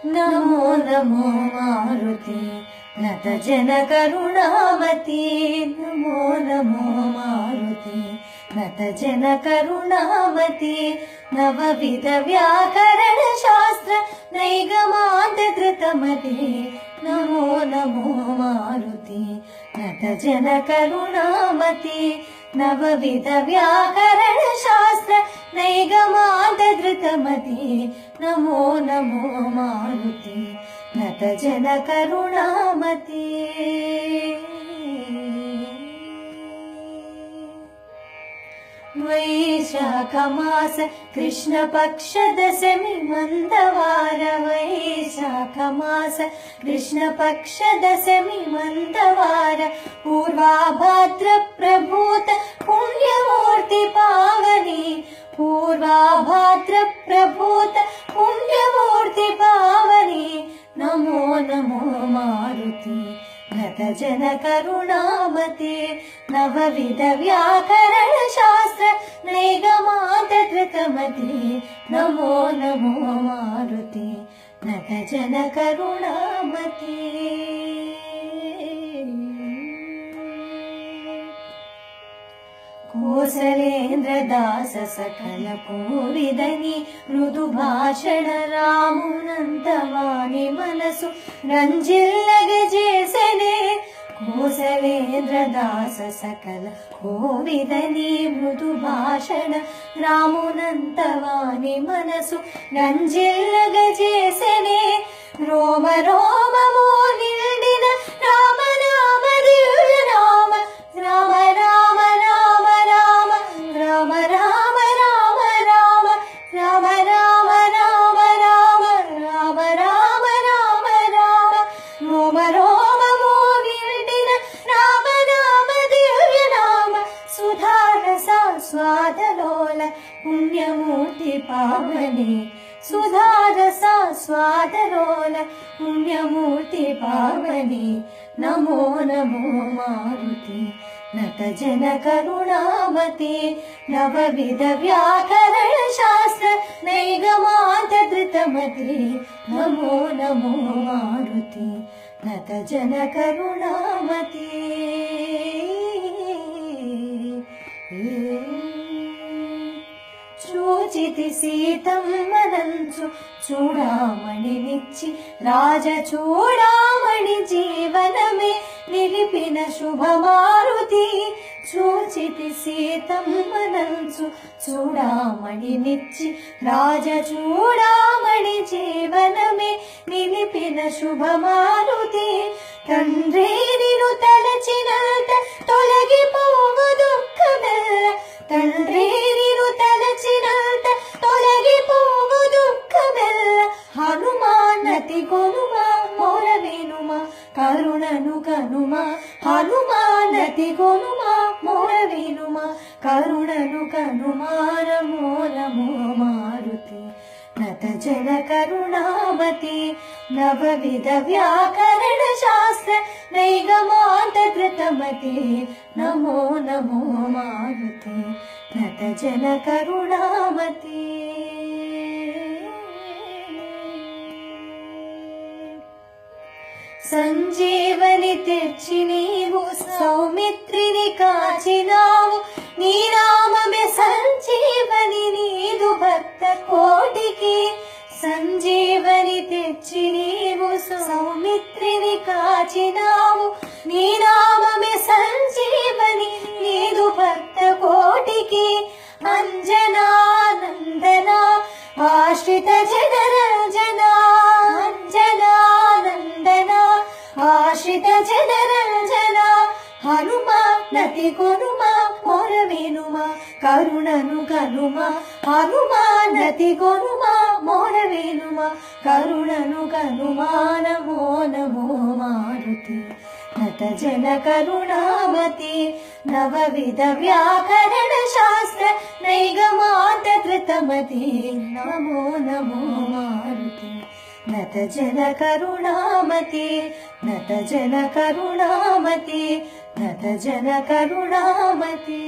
नमो नमो मारुते नत जन करुणामते नमो नमो मारुते नत जन करुणामते नवविध व्याकरण शास्त्र नैगमान्त धृतमते नमो नमो मारुते नत जन करुणामते नवविध व्याकरण शास्त्र नैगमान्त धृतमते नमो नमो मारुते नत जन करुणामते वैशाख मास कृष्ण पक्ष दशमी मंदवार वैशाख मास कृष्ण पक्ष दशमी मंदवार पूर्वाभाद्र प्रभूत पुण्यमूर्ति पावनी पूर्वाभाद्र प्रभूत पुण्यमूर्ति पावनी नमो नमो मारुते नत जन करुणामते नवविध व्याकरण शास्त्र नैगमान्त धृतमते नमो नमो मारुते नत जन करुणामते कोसलेन्द्र दास सकल पूविदनी मृदु भाषण रामुनंतवाणी मनसु ರಂಜಿಲ್ಲಗಜೇಸನೆ ಕೋಸಲೇಂದ್ರ ದಾಸ ಸಕಲ ಕೋವಿದನಿ ಮೃದು ಭಾಷಣ ರಾಮುನಂತವಾನಿ ಮನಸ್ಸು ರಂಜಿಲ್ಲಗಜೇಸನೆ ರೋಮ ರೋಮಮೋ ನಿಲ್ಡಿನ ರಾಮ ನಾಮ ದಿವ್ಯ ನಾಮ ರಾಮ ರಾಮ ರಾಮ ರಾಮ ರಾಮ ರಾಮ ರಾಮ ರಾಮ ರಾಮ ರಾಮ ರಾಮ ರಾಮ ರಾಮ ರಾಮ ರಾಮ ರಾಮ ರೋಮ ರೋಮಮೋ ನಿಲ್ಡಿನ ರಾಮ ನಾಮ ದಿವ್ಯ ನಾಮ ಸುಧಾರಸ ಸ್ವಾದಲೋಲ ಪುಣ್ಯಮೂರ್ತಿ ಪಾವನೆ ಸುಧಾರಸ ಸ್ವಾದಲೋಲ ಪುಣ್ಯಮೂರ್ತಿ ಪಾವನೆ ನಮೋ ನಮೋ ಮಾರುತಿ ನತ ಜನ ಕರುಣಾಮತೆ ನವವಿಧ ವ್ಯಾಕರಣ ಶಾಸ್ತ್ರ ನೈಗಮಾಂತ ಧೃತಮತೆ ನಮೋ ನಮೋ ಮಾರುತಿ ನತ ಜನ ಕರುಣಾಮತೆ చూచితి సీతమ్మనంచు చూడామణినిచ్చి రాజ చూడామణి జీవనమే నిలిపిన శుభమారుతి చూచితి సీతమ్మనంచు చూడామణినిచ్చి రాజ చూడామణి జీవనమే నిలిపిన శుభమారుతి తండ్రి నిన్ను తలచినంత తొలగిపోవు దుఃఖమెల్ల తండ్రి నిన్ను తలచినంత తొలగిపోవు దుఃఖమెల్ల హనుమానతి కొనుమా మోర వినుమా కరుణను కనుమా హనుమానతి కొనుమా మోర వినుమా కరుణను కనుమా నమో నమో మారుతి నత జన కరుణామతి నవవిధ వ్యాకరణ శాస్త్ర నైగమాంత ధృతమతే నమో నమో మారుతి నత జన కరుణామతి సంజీవని తెచ్చి నీవు సౌమిత్రిని కాచినావు నీ నామమే సంజీవని నీదు భక్త కోటికి సంజీవని తెచ్చి నీవు సౌమిత్రిని కాచినావు నీ నామమే సంజీవని నీదు భక్త కోటికి అంజనానందన ఆశ్రిత జనరంజన అంజనానందన ఆశ్రిత జనరంజన హనుమా నతి కొనుమా మొర వినుమా కరుణను కనుమా హనుమా నతి కొనుమా మొర వినుమా కరుణను కనుమా నమో నమో మారుతి నత జన కరుణామతి నవవిధ వ్యాకరణ శాస్త్ర నైగమాంత ధృతమతి నమో నమో మారుతి నత జన కరుణామతి నత జన కరుణామతి నత జన కరుణామతి